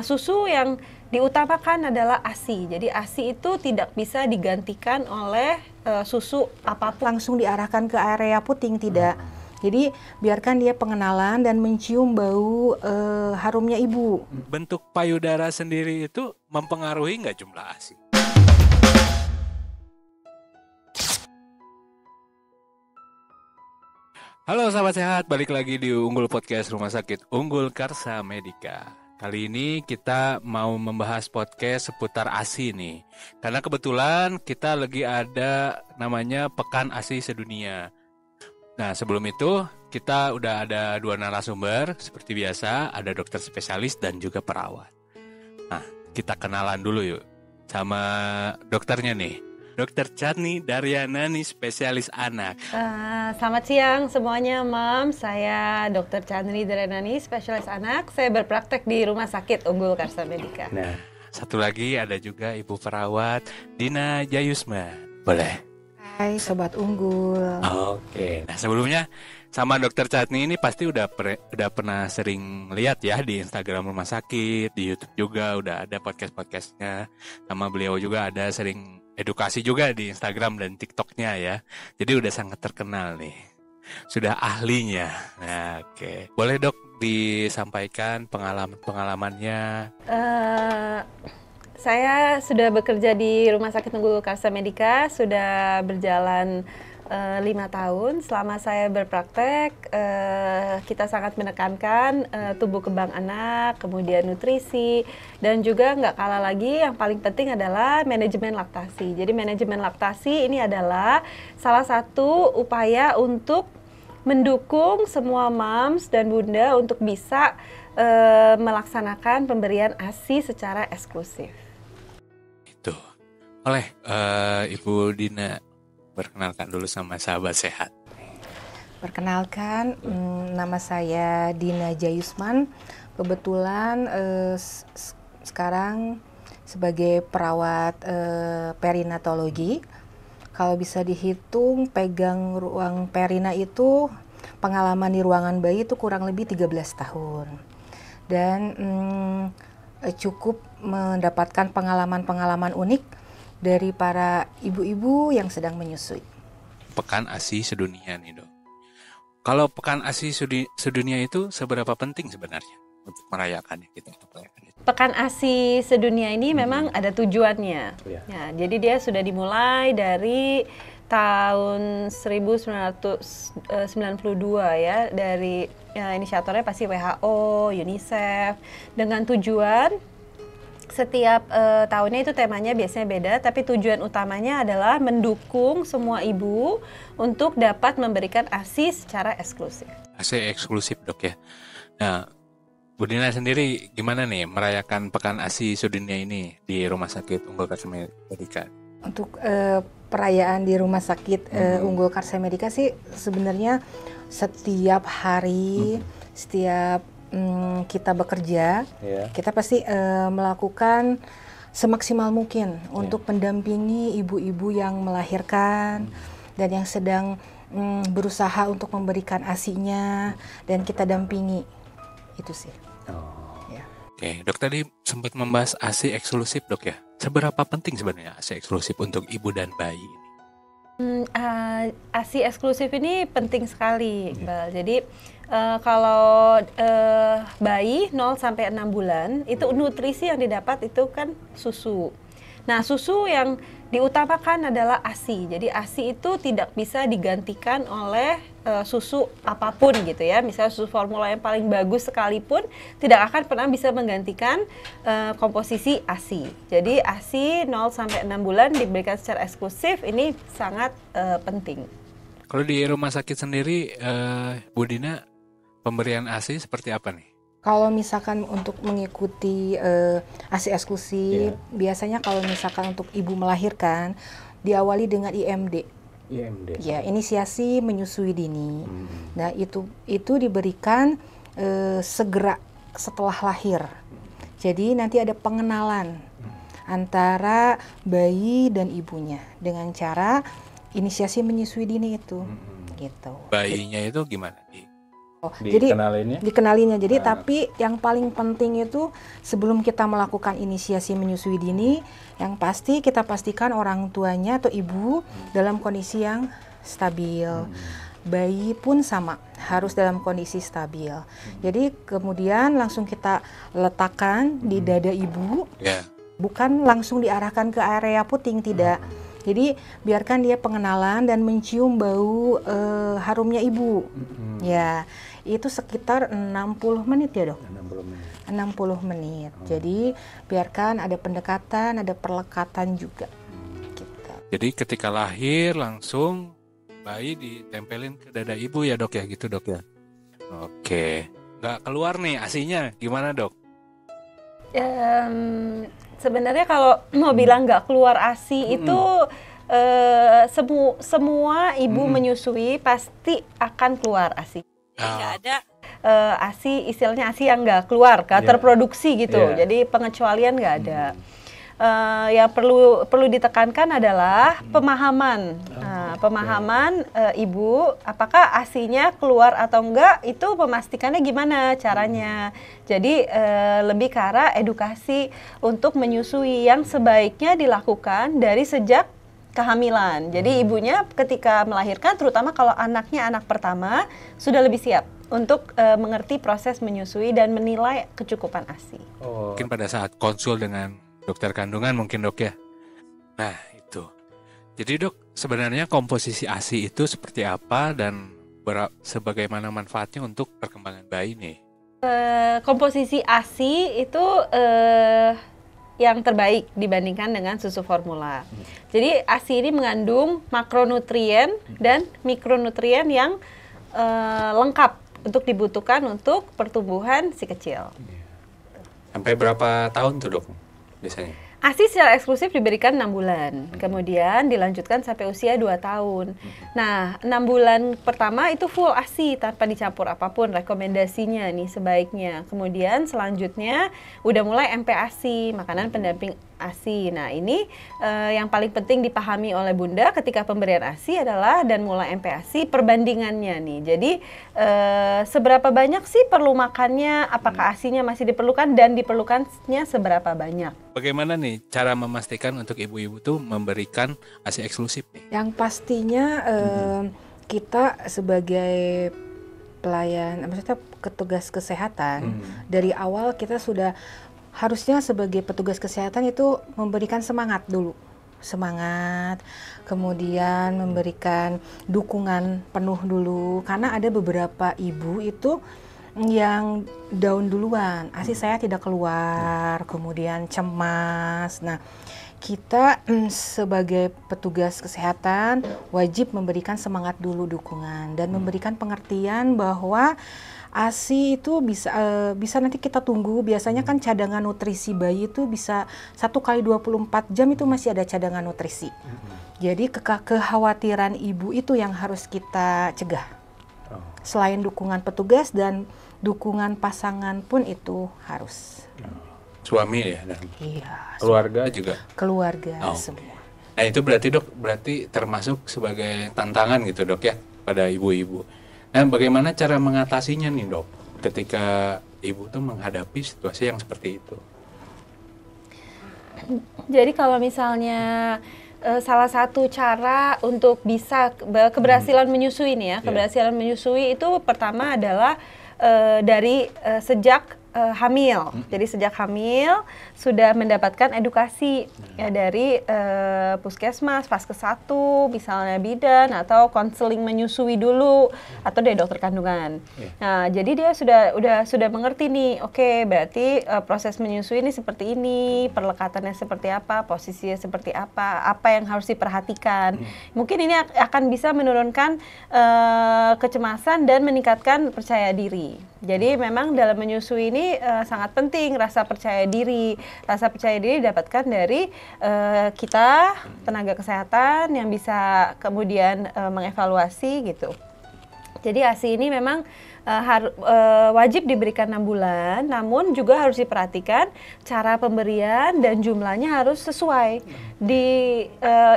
Susu yang diutamakan adalah ASI. Jadi ASI itu tidak bisa digantikan oleh susu apapun. Langsung diarahkan ke area puting, tidak. Jadi biarkan dia pengenalan dan mencium bau harumnya ibu. Bentuk payudara sendiri itu mempengaruhi nggak jumlah ASI? Halo sahabat sehat, balik lagi di Unggul Podcast Rumah Sakit Unggul Karsa Medika. Kali ini kita mau membahas podcast seputar ASI nih. Karena kebetulan kita lagi ada namanya Pekan ASI Sedunia. Nah sebelum itu kita udah ada 2 narasumber. Seperti biasa ada dokter spesialis dan juga perawat. Nah kita kenalan dulu yuk sama dokternya nih. Dokter Chandni Daryanani, spesialis anak. Selamat siang semuanya, Mam. Saya Dr. Chandni Daryanani, spesialis anak. Saya berpraktek di Rumah Sakit Unggul Karsa Medika. Nah, satu lagi ada juga Ibu Perawat Dina Jayusma. Boleh? Hai Sobat Unggul. Oke. Nah sebelumnya sama Dokter Chandni ini pasti udah pernah sering lihat ya di Instagram Rumah Sakit, di YouTube juga udah ada podcast-podcastnya. Sama beliau juga ada sering edukasi juga di Instagram dan TikToknya ya. Jadi udah sangat terkenal nih. Sudah ahlinya. Nah, oke. Boleh dok disampaikan pengalamannya? Saya sudah bekerja di Rumah Sakit Unggul Karsa Medika, sudah berjalan 5 tahun. Selama saya berpraktek, kita sangat menekankan tumbuh kembang anak, kemudian nutrisi, dan juga nggak kalah lagi yang paling penting adalah manajemen laktasi. Jadi manajemen laktasi ini adalah salah satu upaya untuk mendukung semua moms dan bunda untuk bisa melaksanakan pemberian ASI secara eksklusif. Itu. Oleh Ibu Dina, perkenalkan dulu sama sahabat sehat. Perkenalkan, nama saya Dina Jayusman. Kebetulan sekarang sebagai perawat perinatologi. Kalau bisa dihitung, pegang ruang perina itu pengalaman di ruangan bayi itu kurang lebih 13 tahun. Dan cukup mendapatkan pengalaman-pengalaman unik dari para ibu-ibu yang sedang menyusui. Pekan ASI Sedunia nih dok. Kalau Pekan ASI Sedunia itu seberapa penting sebenarnya untuk merayakannya kita? Pekan ASI Sedunia ini memang ada tujuannya. Ya. Ya, jadi dia sudah dimulai dari tahun 1992 ya, dari inisiatornya pasti WHO, UNICEF, dengan tujuan setiap tahunnya itu temanya biasanya beda, tapi tujuan utamanya adalah mendukung semua ibu untuk dapat memberikan ASI secara eksklusif. ASI eksklusif dok ya. Nah, Bu Dina sendiri gimana nih merayakan Pekan ASI Sedunia ini di Rumah Sakit Unggul Karsa Medika? Untuk perayaan di Rumah Sakit Unggul Karsa Medika sih sebenarnya setiap hari, setiap kita bekerja, kita pasti melakukan semaksimal mungkin untuk mendampingi ibu-ibu yang melahirkan dan yang sedang berusaha untuk memberikan ASI-nya, dan kita dampingi itu sih. Oke, dok tadi sempat membahas ASI eksklusif dok ya. Seberapa penting sebenarnya ASI eksklusif untuk ibu dan bayi? ASI eksklusif ini penting sekali, Iqbal. Jadi kalau bayi 0 sampai 6 bulan itu nutrisi yang didapat itu kan susu. Nah, susu yang diutamakan adalah ASI. Jadi ASI itu tidak bisa digantikan oleh susu apapun gitu ya. Misalnya susu formula yang paling bagus sekalipun tidak akan pernah bisa menggantikan komposisi ASI. Jadi ASI 0 sampai 6 bulan diberikan secara eksklusif ini sangat penting. Kalau di rumah sakit sendiri, Bu Dina, pemberian ASI seperti apa nih? Kalau misalkan untuk mengikuti ASI eksklusif, biasanya kalau misalkan untuk ibu melahirkan diawali dengan IMD. Ya, inisiasi menyusui dini. Nah, itu diberikan segera setelah lahir. Jadi nanti ada pengenalan antara bayi dan ibunya dengan cara inisiasi menyusui dini itu. Gitu. Bayinya itu gimana? Dikenalinnya. Jadi tapi yang paling penting itu sebelum kita melakukan inisiasi menyusui dini, yang pasti kita pastikan orang tuanya atau ibu dalam kondisi yang stabil. Bayi pun sama, harus dalam kondisi stabil. Jadi kemudian langsung kita letakkan di dada ibu, bukan langsung diarahkan ke area puting, tidak. Jadi biarkan dia pengenalan dan mencium bau harumnya ibu. Ya, itu sekitar 60 menit ya, Dok? 60 menit. Jadi biarkan ada pendekatan, ada perlekatan juga. Gitu. Jadi ketika lahir langsung bayi ditempelin ke dada ibu ya, Dok ya, gitu, Dok ya. Oke. Nggak keluar nih ASI-nya, gimana, Dok? Sebenarnya kalau mau bilang nggak keluar ASI itu semua ibu menyusui pasti akan keluar ASI. Nggak ada ASI, istilahnya ASI yang nggak keluar, nggak terproduksi gitu. Jadi pengecualian nggak ada. Yang perlu ditekankan adalah pemahaman. Pemahaman ibu, apakah ASI-nya keluar atau enggak, itu memastikannya gimana caranya. Jadi lebih ke arah edukasi untuk menyusui yang sebaiknya dilakukan dari sejak kehamilan. Jadi ibunya ketika melahirkan, terutama kalau anaknya anak pertama, sudah lebih siap untuk mengerti proses menyusui dan menilai kecukupan ASI. Mungkin pada saat konsul dengan dokter kandungan mungkin, Dok ya. Nah itu. Jadi, Dok, sebenarnya komposisi ASI itu seperti apa dan sebagaimana manfaatnya untuk perkembangan bayi nih? Komposisi ASI itu yang terbaik dibandingkan dengan susu formula. Jadi ASI ini mengandung makronutrien dan mikronutrien yang lengkap untuk dibutuhkan untuk pertumbuhan si kecil. Sampai berapa tahun tuh, Dok, biasanya? ASI secara eksklusif diberikan 6 bulan, kemudian dilanjutkan sampai usia 2 tahun. Nah, 6 bulan pertama itu full ASI tanpa dicampur apapun, rekomendasinya nih sebaiknya. Kemudian selanjutnya udah mulai MPASI, makanan pendamping ASI. Nah, ini yang paling penting dipahami oleh Bunda ketika pemberian ASI adalah dan mulai MPASI perbandingannya nih. Jadi seberapa banyak sih perlu makannya, apakah ASI-nya masih diperlukan dan diperlukannya seberapa banyak. Bagaimana nih cara memastikan untuk ibu-ibu tuh memberikan ASI eksklusif nih? Yang pastinya kita sebagai pelayan, maksudnya petugas kesehatan, dari awal kita sudah harusnya sebagai petugas kesehatan itu memberikan semangat dulu. Semangat, kemudian memberikan dukungan penuh dulu. Karena ada beberapa ibu itu yang down duluan, ASI saya tidak keluar, kemudian cemas. Nah, kita sebagai petugas kesehatan wajib memberikan semangat dulu, dukungan, dan memberikan pengertian bahwa ASI itu bisa nanti kita tunggu. Biasanya kan cadangan nutrisi bayi itu bisa 1 kali 24 jam itu masih ada cadangan nutrisi. Jadi kekhawatiran ibu itu yang harus kita cegah. Selain dukungan petugas dan dukungan pasangan pun itu harus. Suami ya? Dan iya. Keluarga juga? Keluarga semua. Nah itu berarti, Dok, berarti termasuk sebagai tantangan gitu, Dok ya, pada ibu-ibu. Nah, bagaimana cara mengatasinya nih, Dok, ketika ibu tuh menghadapi situasi yang seperti itu? Jadi kalau misalnya salah satu cara untuk bisa keberhasilan menyusui nih ya, keberhasilan menyusui itu pertama adalah dari sejak hamil. Jadi sejak hamil sudah mendapatkan edukasi ya dari puskesmas, Vaskes 1, misalnya bidan atau konseling menyusui dulu atau dari dokter kandungan. Nah, jadi dia sudah mengerti nih. Oke, berarti proses menyusui ini seperti ini, perlekatannya seperti apa, posisinya seperti apa yang harus diperhatikan. Mungkin ini akan bisa menurunkan kecemasan dan meningkatkan percaya diri. Jadi memang dalam menyusui ini sangat penting rasa percaya diri. Rasa percaya diri didapatkan dari kita, tenaga kesehatan yang bisa kemudian mengevaluasi gitu. Jadi ASI ini memang wajib diberikan 6 bulan, namun juga harus diperhatikan cara pemberian dan jumlahnya harus sesuai. Di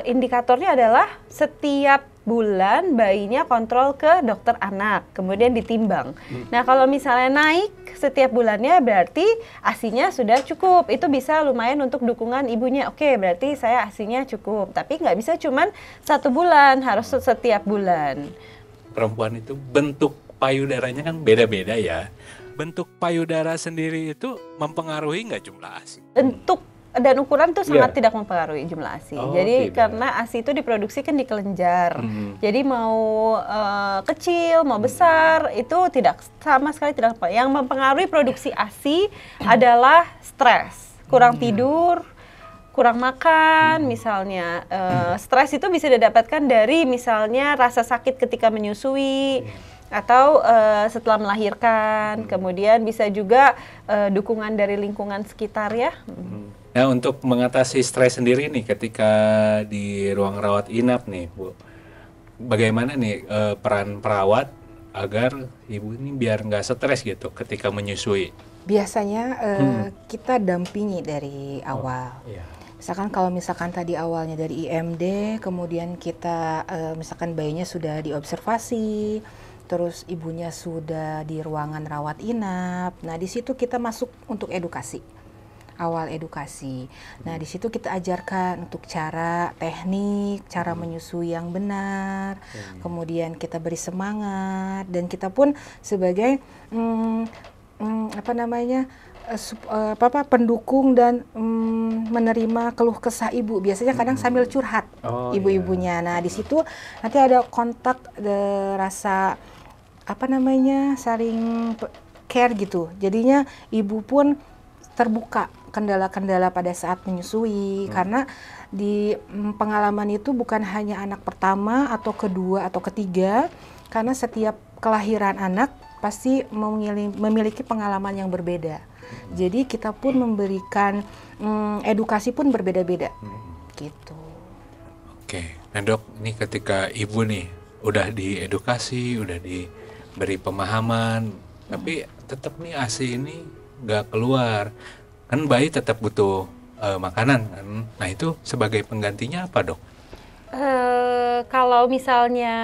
indikatornya adalah setiap bulan bayinya kontrol ke dokter anak, kemudian ditimbang. Nah kalau misalnya naik setiap bulannya berarti ASI-nya sudah cukup. Itu bisa lumayan untuk dukungan ibunya. Oke, berarti saya ASI-nya cukup. Tapi nggak bisa cuman 1 bulan, harus setiap bulan. Perempuan itu bentuk payudaranya kan beda-beda ya. Bentuk payudara sendiri itu mempengaruhi nggak jumlah ASI? Bentuk dan ukuran tuh sangat tidak mempengaruhi jumlah ASI. Oh, jadi tidak. karena ASI itu diproduksi kan di kelenjar. Jadi mau kecil, mau besar itu tidak sama sekali tidak. Yang mempengaruhi produksi ASI adalah stres, kurang tidur, kurang makan, misalnya. Stres itu bisa didapatkan dari misalnya rasa sakit ketika menyusui. Atau setelah melahirkan, kemudian bisa juga dukungan dari lingkungan sekitar ya. Nah, untuk mengatasi stres sendiri nih ketika di ruang rawat inap nih, Bu, bagaimana nih peran perawat agar ibu ini biar nggak stres gitu ketika menyusui? Biasanya kita dampingi dari awal. Misalkan tadi awalnya dari IMD, kemudian kita misalkan bayinya sudah diobservasi, terus ibunya sudah di ruangan rawat inap. Nah, di situ kita masuk untuk edukasi. Awal edukasi. Nah, di situ kita ajarkan untuk cara teknik, cara menyusui yang benar. Kemudian kita beri semangat dan kita pun sebagai pendukung dan menerima keluh kesah ibu. Biasanya kadang sambil curhat ibu-ibunya. Nah, di situ nanti ada kontak rasa saling care gitu. Jadinya ibu pun terbuka kendala-kendala pada saat menyusui karena di pengalaman itu bukan hanya anak pertama atau kedua atau ketiga, karena setiap kelahiran anak pasti memiliki pengalaman yang berbeda. Jadi kita pun memberikan edukasi pun berbeda-beda gitu. Oke, nah Dok, ini ketika ibu nih udah diedukasi, udah diberi pemahaman, tapi tetap nih ASI ini nggak keluar, kan bayi tetap butuh makanan kan. Nah itu sebagai penggantinya apa, Dok? Kalau misalnya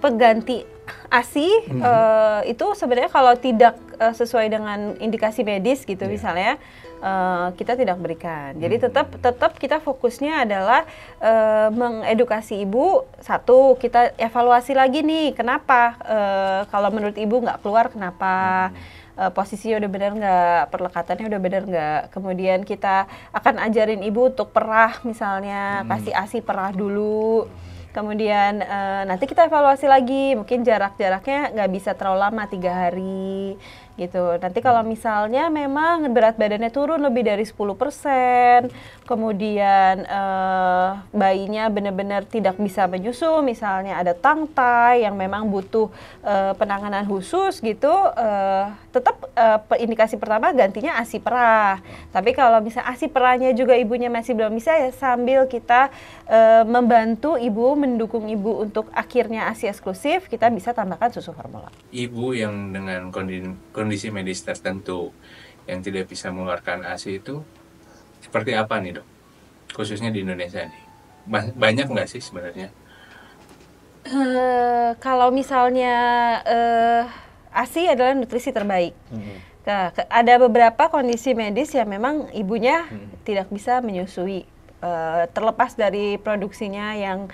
pengganti ASI itu sebenarnya kalau tidak sesuai dengan indikasi medis gitu misalnya kita tidak berikan. Jadi tetap kita fokusnya adalah mengedukasi ibu. Satu, kita evaluasi lagi nih kenapa kalau menurut ibu nggak keluar kenapa. Posisinya udah benar nggak, perlekatannya udah benar nggak. Kemudian kita akan ajarin ibu untuk perah misalnya, kasih ASI perah dulu. Kemudian nanti kita evaluasi lagi, mungkin jaraknya nggak bisa terlalu lama, 3 hari gitu. Nanti kalau misalnya memang berat badannya turun lebih dari 10%, kemudian bayinya benar-benar tidak bisa menyusu, misalnya ada tangtai yang memang butuh penanganan khusus gitu, tetap indikasi pertama gantinya ASI perah. Tapi kalau misalnya ASI perahnya juga ibunya masih belum bisa, ya sambil kita membantu ibu, mendukung ibu untuk akhirnya ASI eksklusif, kita bisa tambahkan susu formula. Ibu yang dengan kondisi medis tertentu yang tidak bisa mengeluarkan ASI itu seperti apa nih, Dok? Khususnya di Indonesia nih. Banyak nggak sih sebenarnya? Kalau misalnya ASI adalah nutrisi terbaik. Nah, ada beberapa kondisi medis yang memang ibunya tidak bisa menyusui. Terlepas dari produksinya yang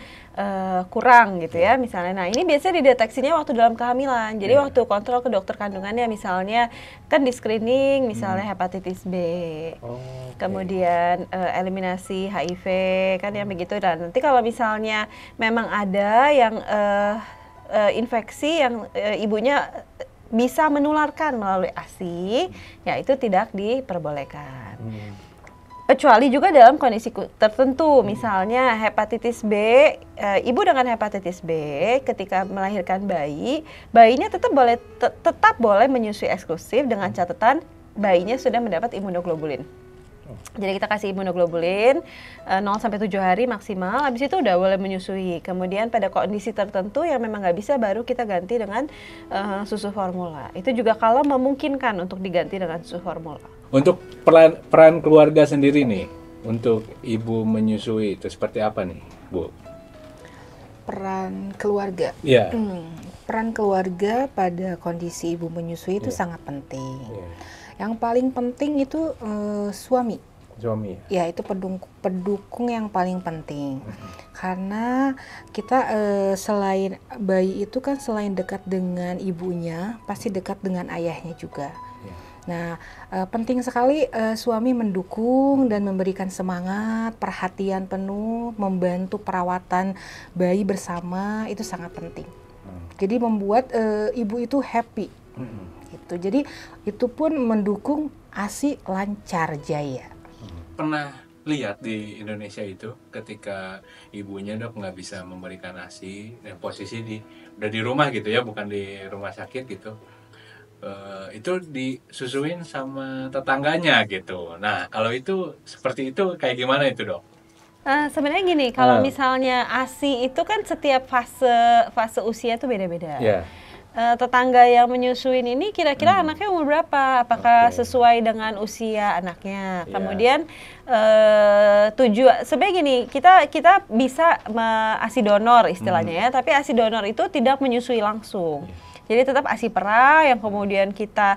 kurang gitu ya misalnya. Nah ini biasanya dideteksinya waktu dalam kehamilan. Jadi waktu kontrol ke dokter kandungannya misalnya kan di screening misalnya hepatitis B, kemudian eliminasi HIV kan yang begitu. Dan nanti kalau misalnya memang ada yang infeksi yang ibunya bisa menularkan melalui ASI, ya itu tidak diperbolehkan. Kecuali juga dalam kondisi tertentu, misalnya hepatitis B, ibu dengan hepatitis B ketika melahirkan bayinya tetap boleh menyusui eksklusif dengan catatan bayinya sudah mendapat imunoglobulin. Jadi kita kasih imunoglobulin 0-7 hari maksimal, habis itu udah boleh menyusui. Kemudian pada kondisi tertentu yang memang nggak bisa, baru kita ganti dengan susu formula. Itu juga kalau memungkinkan untuk diganti dengan susu formula. Untuk peran keluarga sendiri nih, untuk ibu menyusui itu seperti apa nih, Bu? peran keluarga. Iya. Peran keluarga pada kondisi ibu menyusui itu sangat penting. Yang paling penting itu suami. Ya, itu pendukung yang paling penting. Karena kita selain bayi itu kan selain dekat dengan ibunya, pasti dekat dengan ayahnya juga. Nah, penting sekali suami mendukung dan memberikan semangat, perhatian penuh, membantu perawatan bayi bersama, itu sangat penting. Jadi membuat ibu itu happy. Gitu. Jadi itu pun mendukung ASI lancar jaya. Pernah lihat di Indonesia itu ketika ibunya dok nggak bisa memberikan ASI dan posisi udah di rumah gitu ya, bukan di rumah sakit gitu, itu disusuin sama tetangganya gitu. Nah kalau itu seperti itu kayak gimana itu dok? Sebenarnya gini, kalau misalnya ASI itu kan setiap fase usia itu beda-beda. Tetangga yang menyusuin ini kira-kira anaknya umur berapa? Apakah sesuai dengan usia anaknya? Kemudian sebenarnya gini, kita bisa ASI donor istilahnya ya, tapi ASI donor itu tidak menyusui langsung. Jadi tetap ASI perah yang kemudian kita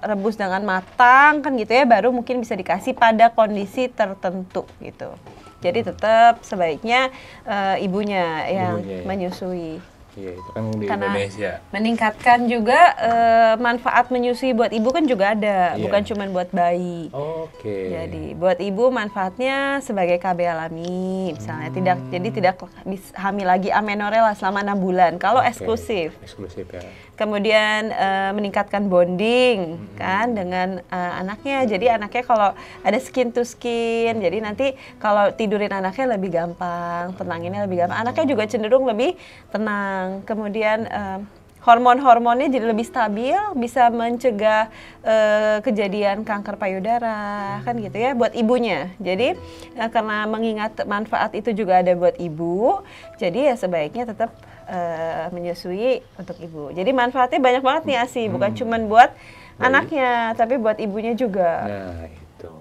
rebus dengan matang kan gitu ya, baru mungkin bisa dikasih pada kondisi tertentu gitu. Jadi tetap sebaiknya ibunya yang menyusui. Iya, itu kan di Karena Indonesia. Meningkatkan juga manfaat menyusui buat ibu kan juga ada, bukan cuma buat bayi. Jadi buat ibu manfaatnya sebagai KB alami, misalnya tidak hamil lagi amenorrhea selama 6 bulan. Kalau eksklusif ya. Kemudian meningkatkan bonding kan dengan anaknya. Jadi anaknya kalau ada skin to skin, jadi nanti kalau tidurin anaknya lebih gampang, tenanginnya lebih gampang. Anaknya juga cenderung lebih tenang. Kemudian hormon-hormonnya jadi lebih stabil, bisa mencegah kejadian kanker payudara kan gitu ya buat ibunya. Jadi karena mengingat manfaat itu juga ada buat ibu, jadi ya sebaiknya tetap menyusui untuk ibu. Jadi manfaatnya banyak banget nih ASI, bukan cuma buat anaknya, tapi buat ibunya juga. Nah itu,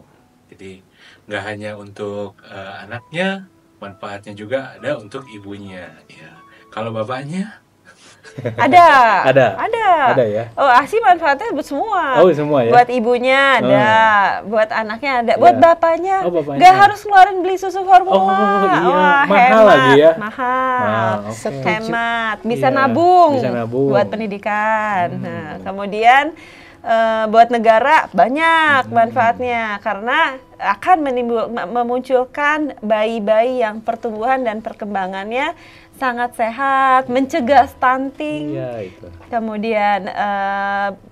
jadi nggak hanya untuk anaknya, manfaatnya juga ada untuk ibunya. Ya. Kalau bapaknya? Ada ya. Oh, ASI manfaatnya buat semua. Oh, semua ya. Buat ibunya ada, buat anaknya ada, buat bapaknya. Nggak harus ngeluarin beli susu formula. Mahal hemat, lagi ya. Mahal. Hemat, bisa nabung buat pendidikan. Nah, kemudian buat negara banyak manfaatnya karena akan memunculkan bayi-bayi yang pertumbuhan dan perkembangannya sangat sehat, mencegah stunting, kemudian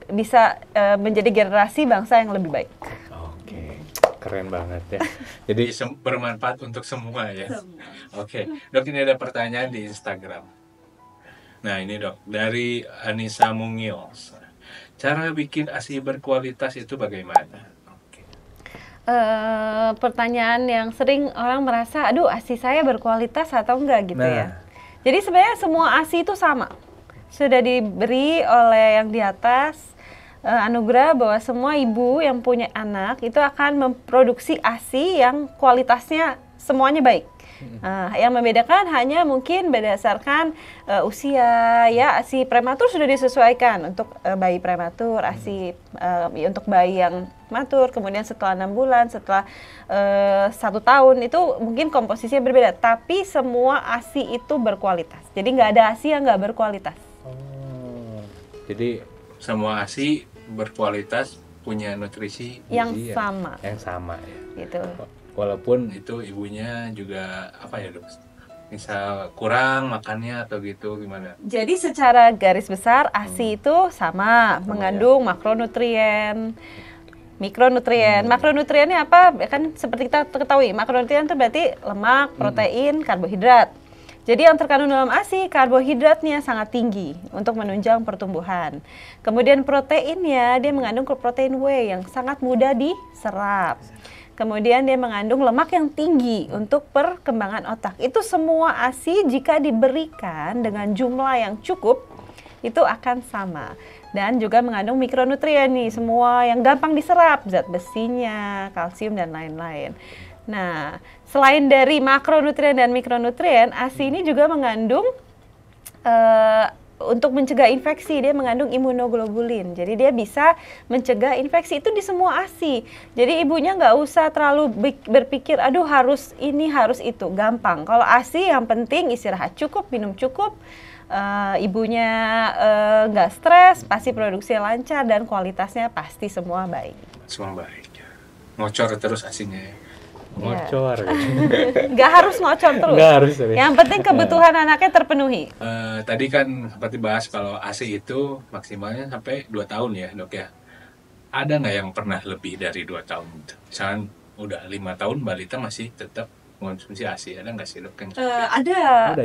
bisa menjadi generasi bangsa yang lebih baik. Oke, keren banget ya. Jadi bermanfaat untuk semua ya. Oke, dok ini ada pertanyaan di Instagram. Nah ini dok, dari Anissa Mungil. Cara bikin ASI berkualitas itu bagaimana? Pertanyaan yang sering orang merasa, aduh ASI saya berkualitas atau enggak gitu ya. Jadi sebenarnya semua ASI itu sama. Sudah diberi oleh yang di atas anugerah bahwa semua ibu yang punya anak itu akan memproduksi ASI yang kualitasnya semuanya baik. Yang membedakan hanya mungkin berdasarkan usia ya. ASI prematur sudah disesuaikan untuk bayi prematur, ASI untuk bayi yang matur, kemudian setelah 6 bulan, setelah 1 tahun itu mungkin komposisinya berbeda, tapi semua ASI itu berkualitas. Jadi nggak ada ASI yang nggak berkualitas. Jadi semua ASI berkualitas, punya nutrisi yang sama. Yang sama ya. Gitu. Walaupun itu ibunya juga apa ya dok? Misal kurang makannya atau gitu gimana? Jadi secara garis besar ASI itu sama mengandung makronutrien, mikronutrien. Makronutriennya apa? Kan seperti kita ketahui, makronutrien itu berarti lemak, protein, karbohidrat. Jadi yang terkandung dalam ASI, karbohidratnya sangat tinggi untuk menunjang pertumbuhan. Kemudian proteinnya, dia mengandung protein whey yang sangat mudah diserap. Kemudian dia mengandung lemak yang tinggi untuk perkembangan otak. Itu semua ASI jika diberikan dengan jumlah yang cukup, itu akan sama. Dan juga mengandung mikronutrien nih, semua yang gampang diserap, zat besinya, kalsium dan lain-lain. Nah, selain dari makronutrien dan mikronutrien, ASI ini juga mengandung untuk mencegah infeksi, dia mengandung imunoglobulin. Jadi dia bisa mencegah infeksi itu di semua ASI. Jadi ibunya nggak usah terlalu berpikir, aduh harus ini, harus itu. Gampang. Kalau ASI yang penting istirahat cukup, minum cukup, ibunya nggak stres, pasti produksinya lancar dan kualitasnya pasti semua baik. Semua baik. Ngocor terus ASInya ya. Ngocor. Nggak harus ngocor terus. Nggak harus. Yang penting kebutuhan anaknya terpenuhi. Tadi kan seperti bahas kalau ASI itu maksimalnya sampai 2 tahun ya dok ya. Ada nggak yang pernah lebih dari 2 tahun? Misalnya udah 5 tahun balita masih tetap mengonsumsi ASI, ada nggak sih dok?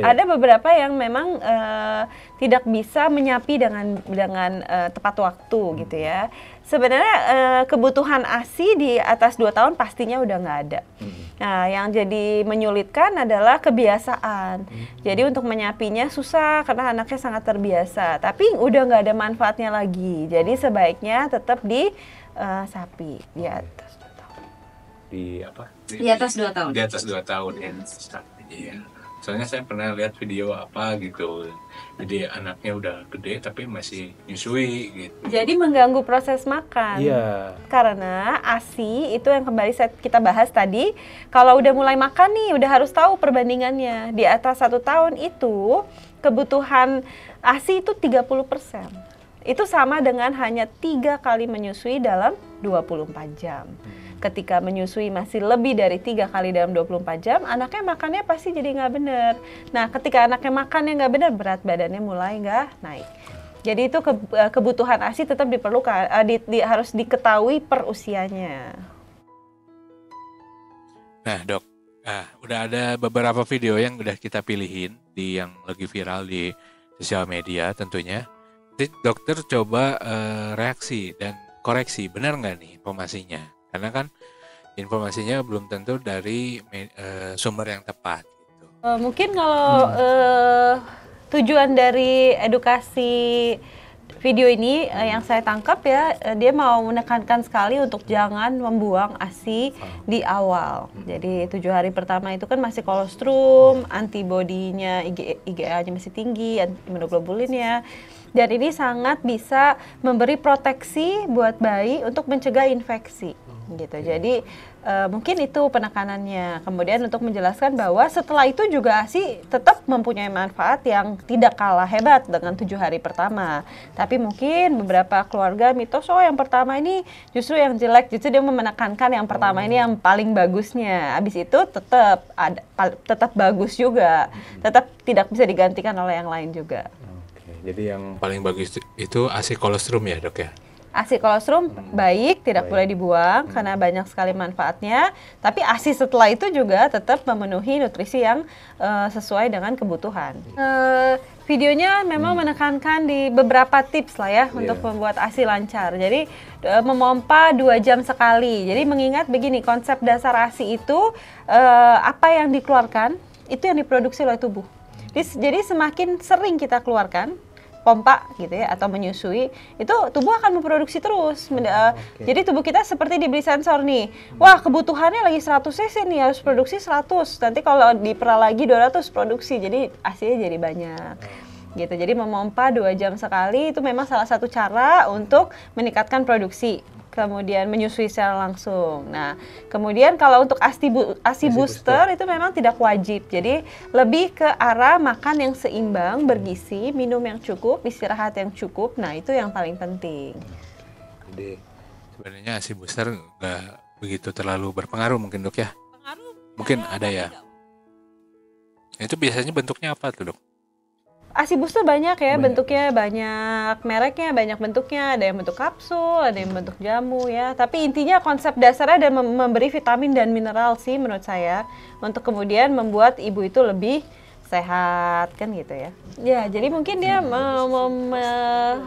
Ada beberapa yang memang tidak bisa menyapi dengan tepat waktu gitu ya. Sebenarnya kebutuhan ASI di atas 2 tahun pastinya udah nggak ada. Nah, yang jadi menyulitkan adalah kebiasaan. Jadi untuk menyapinya susah karena anaknya sangat terbiasa. Tapi udah nggak ada manfaatnya lagi. Jadi sebaiknya tetap di sapi di atas 2 tahun. Di atas 2 tahun. Di atas 2 tahun ya. Iya. Soalnya saya pernah lihat video apa gitu. Jadi anaknya udah gede tapi masih nyusui gitu. Jadi mengganggu proses makan. Iya. Karena ASI itu yang kembali kita bahas tadi, kalau udah mulai makan nih udah harus tahu perbandingannya. Di atas 1 tahun itu kebutuhan ASI itu 30%. Itu sama dengan hanya 3 kali menyusui dalam 24 jam. Ketika menyusui masih lebih dari 3 kali dalam 24 jam, anaknya makannya pasti jadi nggak benar. Nah, ketika anaknya makannya nggak benar, berat badannya mulai nggak naik. Jadi itu kebutuhan ASI tetap diperlukan, harus diketahui per usianya. Nah dok, udah ada beberapa video yang udah kita pilihin yang lagi viral di sosial media tentunya. Jadi dokter coba reaksi dan koreksi, benar nggak nih informasinya? Karena kan informasinya belum tentu dari sumber yang tepat. Gitu. Mungkin kalau tujuan dari edukasi video ini yang saya tangkap ya, dia mau menekankan sekali untuk jangan membuang ASI di awal. Jadi 7 hari pertama itu kan masih kolostrum, antibodinya, IgA-nya masih tinggi, imunoglobulinnya. Dan ini sangat bisa memberi proteksi buat bayi untuk mencegah infeksi. Gitu. Jadi mungkin itu penekanannya. Kemudian untuk menjelaskan bahwa setelah itu juga ASI tetap mempunyai manfaat yang tidak kalah hebat dengan 7 hari pertama. Tapi mungkin beberapa keluarga mitos, yang pertama ini justru yang jelek, justru dia menekankan yang pertama ini yang paling bagusnya. Habis itu tetap bagus juga, tetap tidak bisa digantikan oleh yang lain juga. Jadi yang paling bagus itu ASI kolostrum ya dok ya? ASI kolostrum baik, tidak boleh dibuang karena banyak sekali manfaatnya. Tapi ASI setelah itu juga tetap memenuhi nutrisi yang sesuai dengan kebutuhan. Videonya memang menekankan di beberapa tips lah ya untuk membuat ASI lancar. Jadi memompa 2 jam sekali. Jadi mengingat begini, konsep dasar ASI itu apa yang dikeluarkan itu yang diproduksi oleh tubuh. Jadi semakin sering kita keluarkan pompa gitu ya atau menyusui, itu tubuh akan memproduksi terus. Jadi tubuh kita seperti diberi sensor nih. Wah, kebutuhannya lagi 100 cc nih, harus produksi 100. Nanti kalau diperal lagi 200 produksi. Jadi ASI-nya jadi banyak. Gitu. Jadi memompa 2 jam sekali itu memang salah satu cara untuk meningkatkan produksi. Kemudian menyusui secara langsung. Nah, kemudian kalau untuk ASI booster itu memang tidak wajib. Jadi lebih ke arah makan yang seimbang, bergizi, minum yang cukup, istirahat yang cukup. Nah, itu yang paling penting. Jadi sebenarnya ASI booster nggak begitu terlalu berpengaruh mungkin dok ya? Mungkin ada ya. Itu biasanya bentuknya apa tuh dok? ASI booster banyak ya, bentuknya banyak mereknya, banyak bentuknya, ada yang bentuk kapsul, ada yang bentuk jamu ya. Tapi intinya konsep dasarnya adalah memberi vitamin dan mineral sih menurut saya, untuk kemudian membuat ibu itu lebih sehat kan gitu ya. Ya, jadi mungkin dia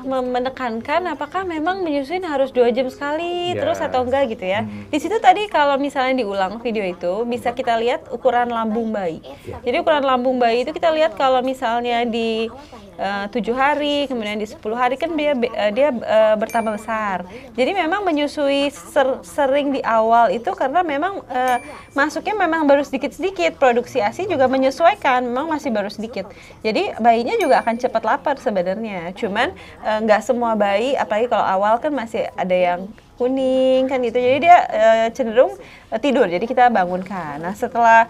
menekankan apakah memang menyusui harus 2 jam sekali terus atau enggak gitu ya. Di situ tadi kalau misalnya diulang video itu bisa kita lihat ukuran lambung bayi. Jadi ukuran lambung bayi itu kita lihat kalau misalnya di 7 hari, kemudian di 10 hari kan dia bertambah besar. Jadi memang menyusui sering di awal itu karena memang masuknya memang baru sedikit-sedikit, produksi ASI juga menyesuaikan, memang masih baru sedikit. Jadi bayinya juga akan cepat lapar sebenarnya. Cuman nggak semua bayi, apalagi kalau awal kan masih ada yang kuning kan gitu, jadi dia cenderung tidur, jadi kita bangunkan. Nah setelah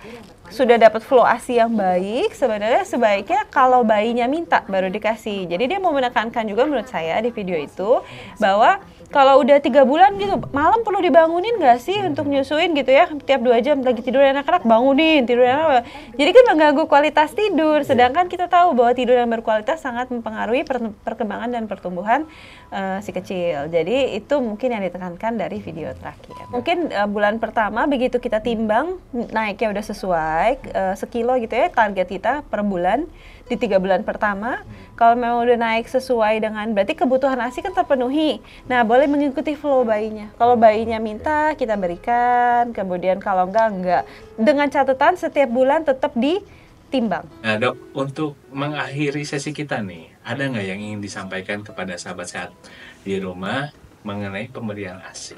sudah dapat flow ASI yang baik, sebenarnya sebaiknya kalau bayinya minta baru dikasih. Jadi dia mau menekankan juga menurut saya di video itu bahwa kalau udah 3 bulan gitu, malam perlu dibangunin nggak sih untuk nyusuin gitu ya, tiap 2 jam lagi tidur anak-anak bangunin, tidur anak. Jadi kan mengganggu kualitas tidur, sedangkan kita tahu bahwa tidur yang berkualitas sangat mempengaruhi perkembangan dan pertumbuhan si kecil. Jadi itu mungkin yang ditekankan dari video terakhir. Mungkin bulan pertama begitu kita timbang naiknya udah sesuai, sekilo gitu ya target kita per bulan di 3 bulan pertama. Kalau memang udah naik sesuai dengan, berarti kebutuhan ASI kan terpenuhi. Nah boleh mengikuti flow bayinya. Kalau bayinya minta kita berikan, kemudian kalau enggak. Dengan catatan setiap bulan tetap ditimbang. Nah dok, untuk mengakhiri sesi kita nih, ada nggak yang ingin disampaikan kepada sahabat sehat di rumah mengenai pemberian ASI?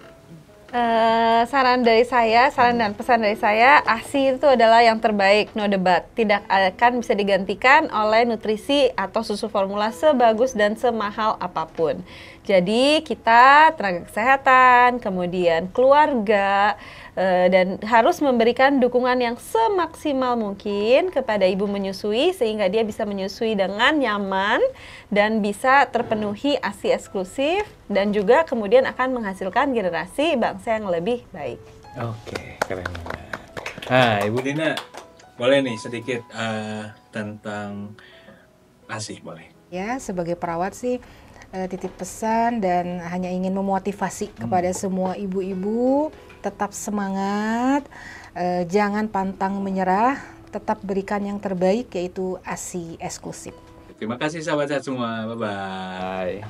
Saran dan pesan dari saya, ASI itu adalah yang terbaik, no debat. Tidak akan bisa digantikan oleh nutrisi atau susu formula sebagus dan semahal apapun. Jadi kita tenaga kesehatan, kemudian keluarga, dan harus memberikan dukungan yang semaksimal mungkin kepada ibu menyusui sehingga dia bisa menyusui dengan nyaman dan bisa terpenuhi ASI eksklusif dan juga kemudian akan menghasilkan generasi bangsa yang lebih baik. Oke, keren banget. Nah, Ibu Dina, boleh nih sedikit tentang ASI, boleh? Ya, sebagai perawat sih titip pesan dan hanya ingin memotivasi kepada semua ibu-ibu, tetap semangat, jangan pantang menyerah, tetap berikan yang terbaik yaitu ASI eksklusif. Terima kasih sahabat sehat semua, bye-bye.